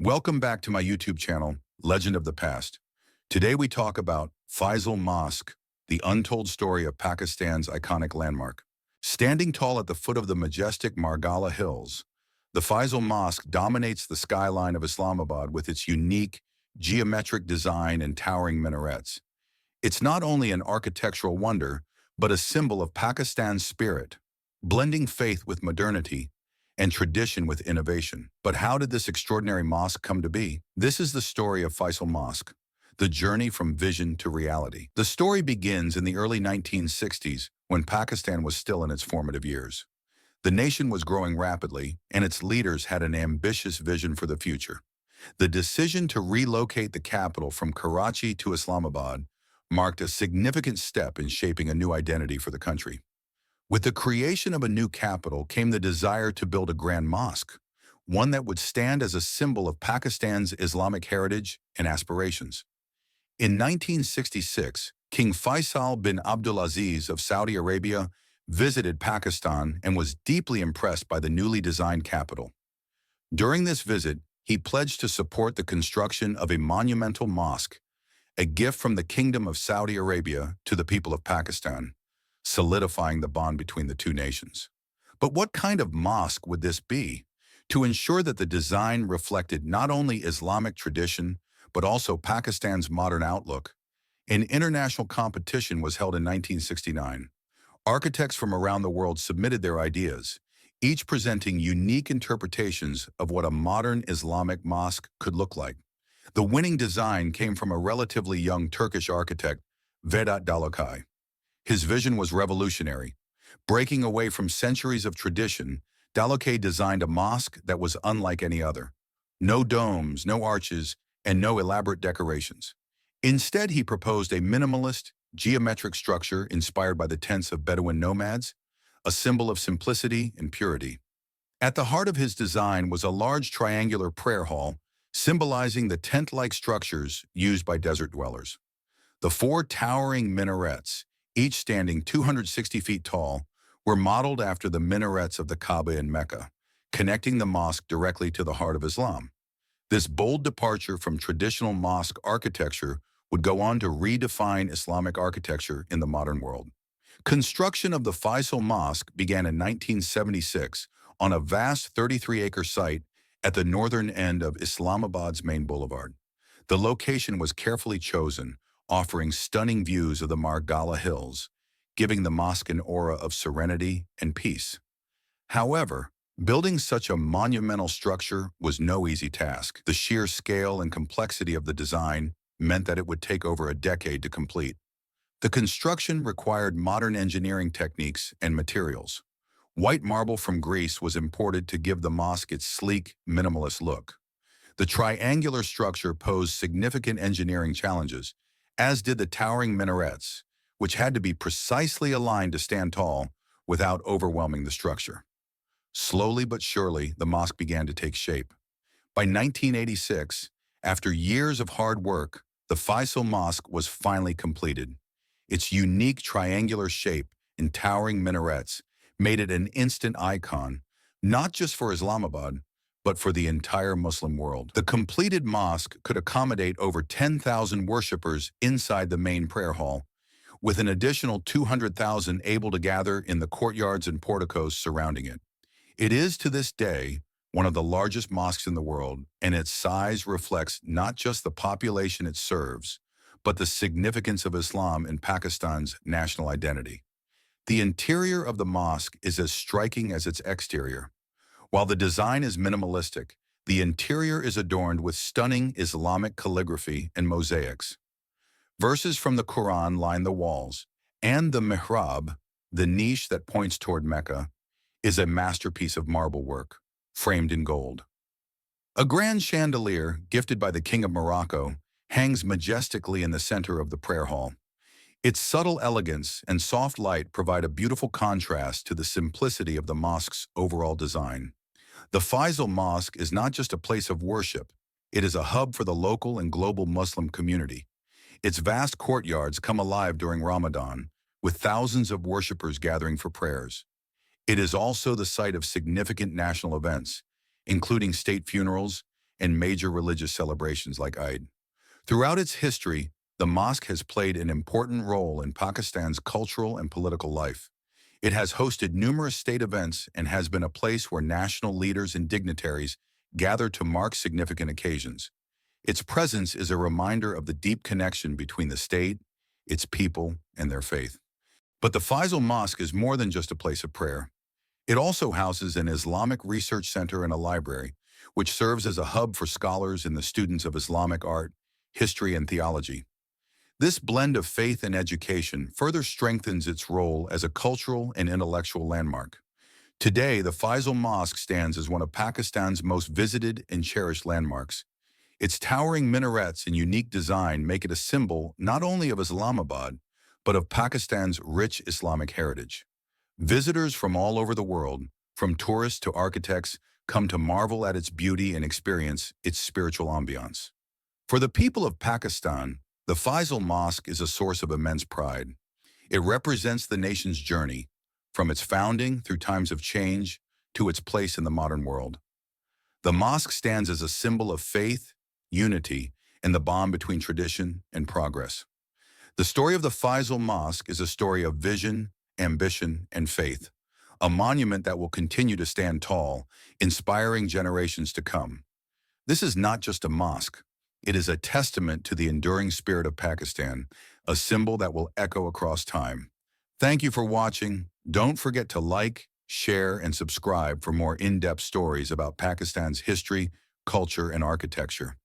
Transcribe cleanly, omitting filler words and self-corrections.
Welcome back to my YouTube channel, Legend of the Past. Today we talk about Faisal Mosque, the untold story of Pakistan's iconic landmark. Standing tall at the foot of the majestic Margala Hills, the Faisal Mosque dominates the skyline of Islamabad with its unique, geometric design and towering minarets. It's not only an architectural wonder, but a symbol of Pakistan's spirit, blending faith with modernity and tradition with innovation. But how did this extraordinary mosque come to be? This is the story of Faisal Mosque, the journey from vision to reality. The story begins in the early 1960s when Pakistan was still in its formative years. The nation was growing rapidly, and its leaders had an ambitious vision for the future. The decision to relocate the capital from Karachi to Islamabad marked a significant step in shaping a new identity for the country. With the creation of a new capital came the desire to build a grand mosque, one that would stand as a symbol of Pakistan's Islamic heritage and aspirations. In 1966, King Faisal bin Abdulaziz of Saudi Arabia visited Pakistan and was deeply impressed by the newly designed capital. During this visit, he pledged to support the construction of a monumental mosque, a gift from the Kingdom of Saudi Arabia to the people of Pakistan, solidifying the bond between the two nations. But what kind of mosque would this be? To ensure that the design reflected not only Islamic tradition, but also Pakistan's modern outlook, an international competition was held in 1969. Architects from around the world submitted their ideas, each presenting unique interpretations of what a modern Islamic mosque could look like. The winning design came from a relatively young Turkish architect, Vedat Dalakay. His vision was revolutionary. Breaking away from centuries of tradition, Dalakay designed a mosque that was unlike any other. No domes, no arches, and no elaborate decorations. Instead, he proposed a minimalist, geometric structure inspired by the tents of Bedouin nomads, a symbol of simplicity and purity. At the heart of his design was a large triangular prayer hall, symbolizing the tent-like structures used by desert dwellers. The four towering minarets, each standing 260 feet tall, were modeled after the minarets of the Kaaba in Mecca, connecting the mosque directly to the heart of Islam. This bold departure from traditional mosque architecture would go on to redefine Islamic architecture in the modern world. Construction of the Faisal Mosque began in 1976 on a vast 33-acre site at the northern end of Islamabad's main boulevard. The location was carefully chosen, offering stunning views of the Margala Hills, giving the mosque an aura of serenity and peace. However, building such a monumental structure was no easy task. The sheer scale and complexity of the design meant that it would take over a decade to complete. The construction required modern engineering techniques and materials. White marble from Greece was imported to give the mosque its sleek, minimalist look. The triangular structure posed significant engineering challenges, as did the towering minarets, which had to be precisely aligned to stand tall without overwhelming the structure. Slowly but surely, the mosque began to take shape. By 1986, after years of hard work, the Faisal Mosque was finally completed. Its unique triangular shape and towering minarets made it an instant icon, not just for Islamabad, but for the entire Muslim world. The completed mosque could accommodate over 10,000 worshippers inside the main prayer hall, with an additional 200,000 able to gather in the courtyards and porticos surrounding it. It is, to this day, one of the largest mosques in the world, and its size reflects not just the population it serves, but the significance of Islam in Pakistan's national identity. The interior of the mosque is as striking as its exterior. While the design is minimalistic, the interior is adorned with stunning Islamic calligraphy and mosaics. Verses from the Quran line the walls, and the mihrab, the niche that points toward Mecca, is a masterpiece of marble work, framed in gold. A grand chandelier, gifted by the King of Morocco, hangs majestically in the center of the prayer hall. Its subtle elegance and soft light provide a beautiful contrast to the simplicity of the mosque's overall design. The Faisal Mosque is not just a place of worship, it is a hub for the local and global Muslim community. Its vast courtyards come alive during Ramadan, with thousands of worshippers gathering for prayers. It is also the site of significant national events, including state funerals and major religious celebrations like Eid. Throughout its history, the mosque has played an important role in Pakistan's cultural and political life. It has hosted numerous state events and has been a place where national leaders and dignitaries gather to mark significant occasions. Its presence is a reminder of the deep connection between the state, its people, and their faith. But the Faisal Mosque is more than just a place of prayer. It also houses an Islamic research center and a library, which serves as a hub for scholars and the students of Islamic art, history, and theology. This blend of faith and education further strengthens its role as a cultural and intellectual landmark. Today, the Faisal Mosque stands as one of Pakistan's most visited and cherished landmarks. Its towering minarets and unique design make it a symbol not only of Islamabad, but of Pakistan's rich Islamic heritage. Visitors from all over the world, from tourists to architects, come to marvel at its beauty and experience its spiritual ambiance. For the people of Pakistan, the Faisal Mosque is a source of immense pride. It represents the nation's journey, from its founding through times of change to its place in the modern world. The mosque stands as a symbol of faith, unity, and the bond between tradition and progress. The story of the Faisal Mosque is a story of vision, ambition, and faith, a monument that will continue to stand tall, inspiring generations to come. This is not just a mosque. It is a testament to the enduring spirit of Pakistan, a symbol that will echo across time. Thank you for watching. Don't forget to like, share, and subscribe for more in-depth stories about Pakistan's history, culture, and architecture.